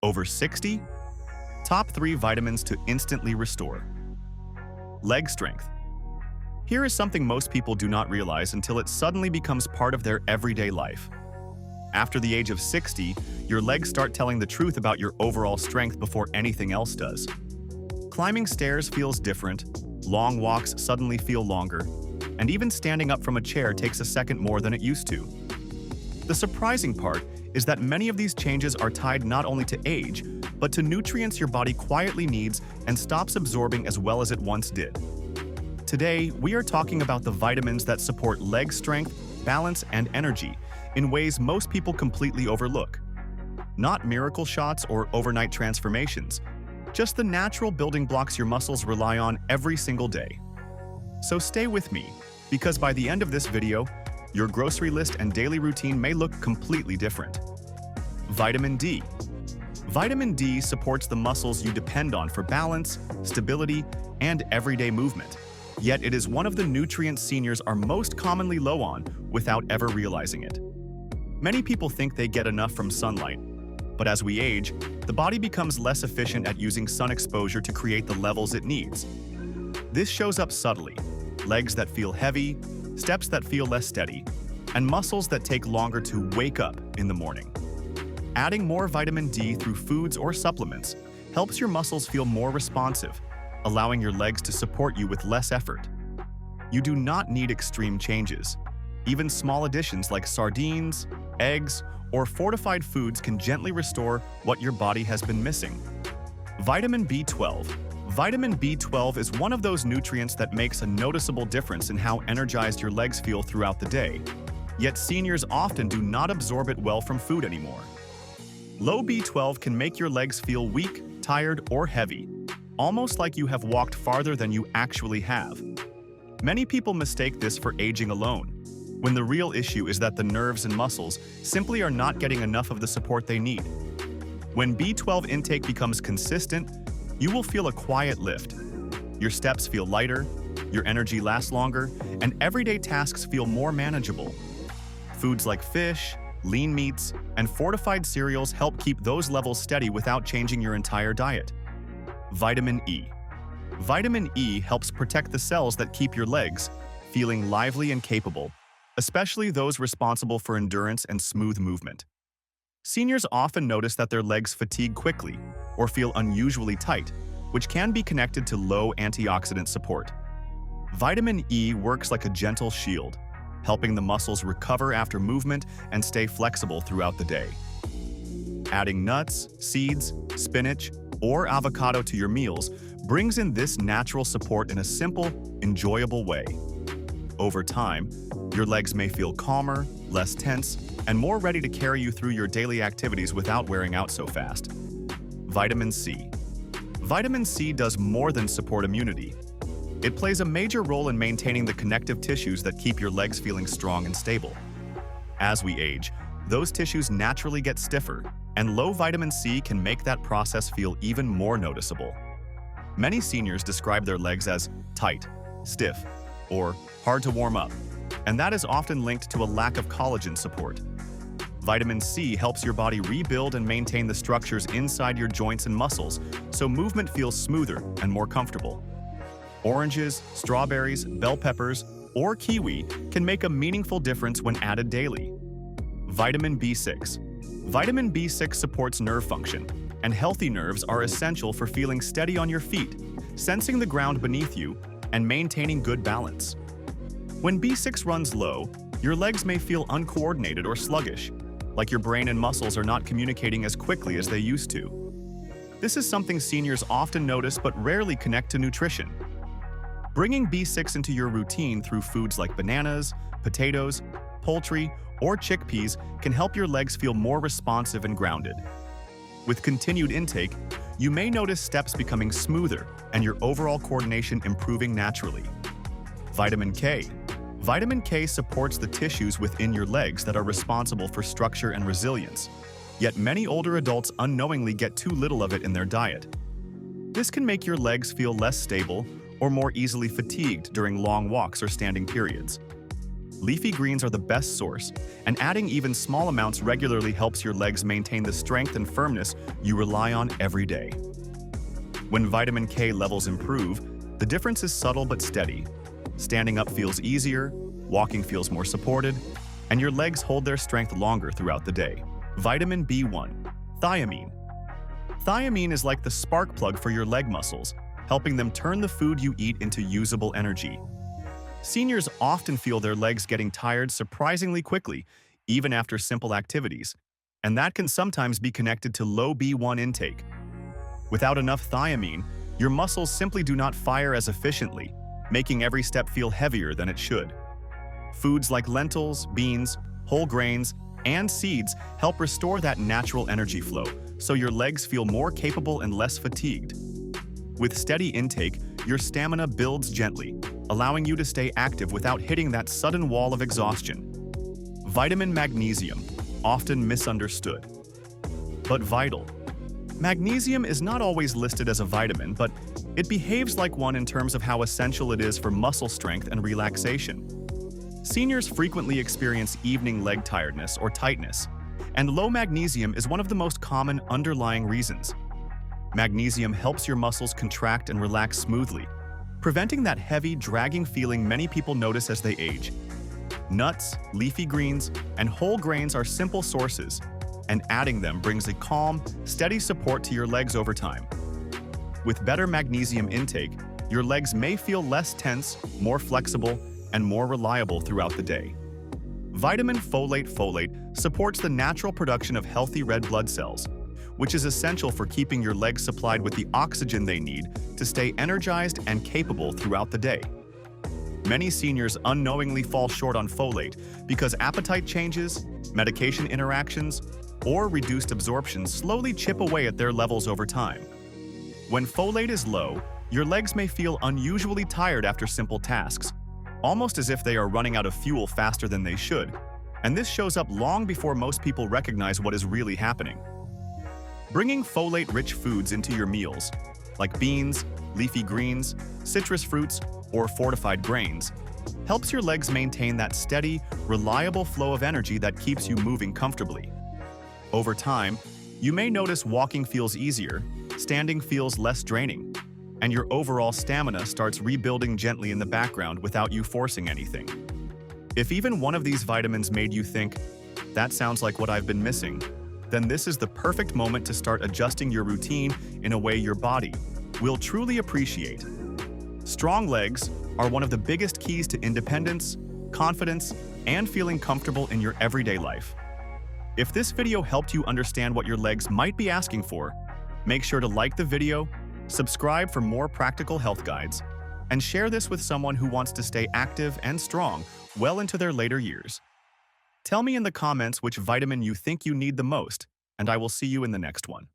Over 60? Top 3 vitamins to instantly restore. Leg strength. Here is something most people do not realize until it suddenly becomes part of their everyday life. After the age of 60, your legs start telling the truth about your overall strength before anything else does. Climbing stairs feels different, long walks suddenly feel longer, and even standing up from a chair takes a second more than it used to. The surprising part is that many of these changes are tied not only to age, but to nutrients your body quietly needs and stops absorbing as well as it once did. Today, we are talking about the vitamins that support leg strength, balance, and energy in ways most people completely overlook. Not miracle shots or overnight transformations, just the natural building blocks your muscles rely on every single day. So stay with me, because by the end of this video, your grocery list and daily routine may look completely different. Vitamin D. Vitamin D supports the muscles you depend on for balance, stability, and everyday movement. Yet it is one of the nutrients seniors are most commonly low on without ever realizing it. Many people think they get enough from sunlight, but as we age, the body becomes less efficient at using sun exposure to create the levels it needs. This shows up subtly: legs that feel heavy, steps that feel less steady, and muscles that take longer to wake up in the morning. Adding more vitamin D through foods or supplements helps your muscles feel more responsive, allowing your legs to support you with less effort. You do not need extreme changes. Even small additions like sardines, eggs, or fortified foods can gently restore what your body has been missing. Vitamin B12. Vitamin B12 is one of those nutrients that makes a noticeable difference in how energized your legs feel throughout the day. Yet seniors often do not absorb it well from food anymore. Low B12 can make your legs feel weak, tired, or heavy, almost like you have walked farther than you actually have. Many people mistake this for aging alone, when the real issue is that the nerves and muscles simply are not getting enough of the support they need. When B12 intake becomes consistent, you will feel a quiet lift. Your steps feel lighter, your energy lasts longer, and everyday tasks feel more manageable. Foods like fish, lean meats, and fortified cereals help keep those levels steady without changing your entire diet. Vitamin E. Vitamin E helps protect the cells that keep your legs feeling lively and capable, especially those responsible for endurance and smooth movement. Seniors often notice that their legs fatigue quickly or feel unusually tight, which can be connected to low antioxidant support. Vitamin E works like a gentle shield, helping the muscles recover after movement and stay flexible throughout the day. Adding nuts, seeds, spinach, or avocado to your meals brings in this natural support in a simple, enjoyable way. Over time, your legs may feel calmer, less tense, and more ready to carry you through your daily activities without wearing out so fast. Vitamin C. Vitamin C does more than support immunity. It plays a major role in maintaining the connective tissues that keep your legs feeling strong and stable. As we age, those tissues naturally get stiffer, and low vitamin C can make that process feel even more noticeable. Many seniors describe their legs as tight, stiff, or hard to warm up, and that is often linked to a lack of collagen support. Vitamin C helps your body rebuild and maintain the structures inside your joints and muscles, so movement feels smoother and more comfortable. Oranges, strawberries, bell peppers, or kiwi can make a meaningful difference when added daily. Vitamin B6. Vitamin B6 supports nerve function, and healthy nerves are essential for feeling steady on your feet, sensing the ground beneath you, and maintaining good balance. When B6 runs low, your legs may feel uncoordinated or sluggish, like your brain and muscles are not communicating as quickly as they used to. This is something seniors often notice but rarely connect to nutrition. Bringing B6 into your routine through foods like bananas, potatoes, poultry, or chickpeas can help your legs feel more responsive and grounded. With continued intake, you may notice steps becoming smoother and your overall coordination improving naturally. Vitamin K. Vitamin K supports the tissues within your legs that are responsible for structure and resilience, yet many older adults unknowingly get too little of it in their diet. This can make your legs feel less stable or more easily fatigued during long walks or standing periods. Leafy greens are the best source, and adding even small amounts regularly helps your legs maintain the strength and firmness you rely on every day. When vitamin K levels improve, the difference is subtle but steady. Standing up feels easier, walking feels more supported, and your legs hold their strength longer throughout the day. Vitamin B1, thiamine. Thiamine is like the spark plug for your leg muscles, helping them turn the food you eat into usable energy. Seniors often feel their legs getting tired surprisingly quickly, even after simple activities, and that can sometimes be connected to low B1 intake. Without enough thiamine, your muscles simply do not fire as efficiently, making every step feel heavier than it should. Foods like lentils, beans, whole grains, and seeds help restore that natural energy flow, so your legs feel more capable and less fatigued. With steady intake, your stamina builds gently, allowing you to stay active without hitting that sudden wall of exhaustion. Vitamin magnesium, often misunderstood, but vital. Magnesium is not always listed as a vitamin, but it behaves like one in terms of how essential it is for muscle strength and relaxation. Seniors frequently experience evening leg tiredness or tightness, and low magnesium is one of the most common underlying reasons. Magnesium helps your muscles contract and relax smoothly, preventing that heavy, dragging feeling many people notice as they age. Nuts, leafy greens, and whole grains are simple sources, and adding them brings a calm, steady support to your legs over time. With better magnesium intake, your legs may feel less tense, more flexible, and more reliable throughout the day. Vitamin folate supports the natural production of healthy red blood cells, which is essential for keeping your legs supplied with the oxygen they need to stay energized and capable throughout the day. Many seniors unknowingly fall short on folate because appetite changes, medication interactions, or reduced absorption slowly chip away at their levels over time. When folate is low, your legs may feel unusually tired after simple tasks, almost as if they are running out of fuel faster than they should, and this shows up long before most people recognize what is really happening. Bringing folate-rich foods into your meals, like beans, leafy greens, citrus fruits, or fortified grains, helps your legs maintain that steady, reliable flow of energy that keeps you moving comfortably. Over time, you may notice walking feels easier, standing feels less draining, and your overall stamina starts rebuilding gently in the background without you forcing anything. If even one of these vitamins made you think, "That sounds like what I've been missing," then this is the perfect moment to start adjusting your routine in a way your body will truly appreciate. Strong legs are one of the biggest keys to independence, confidence, and feeling comfortable in your everyday life. If this video helped you understand what your legs might be asking for, make sure to like the video, subscribe for more practical health guides, and share this with someone who wants to stay active and strong well into their later years. Tell me in the comments which vitamin you think you need the most, and I will see you in the next one.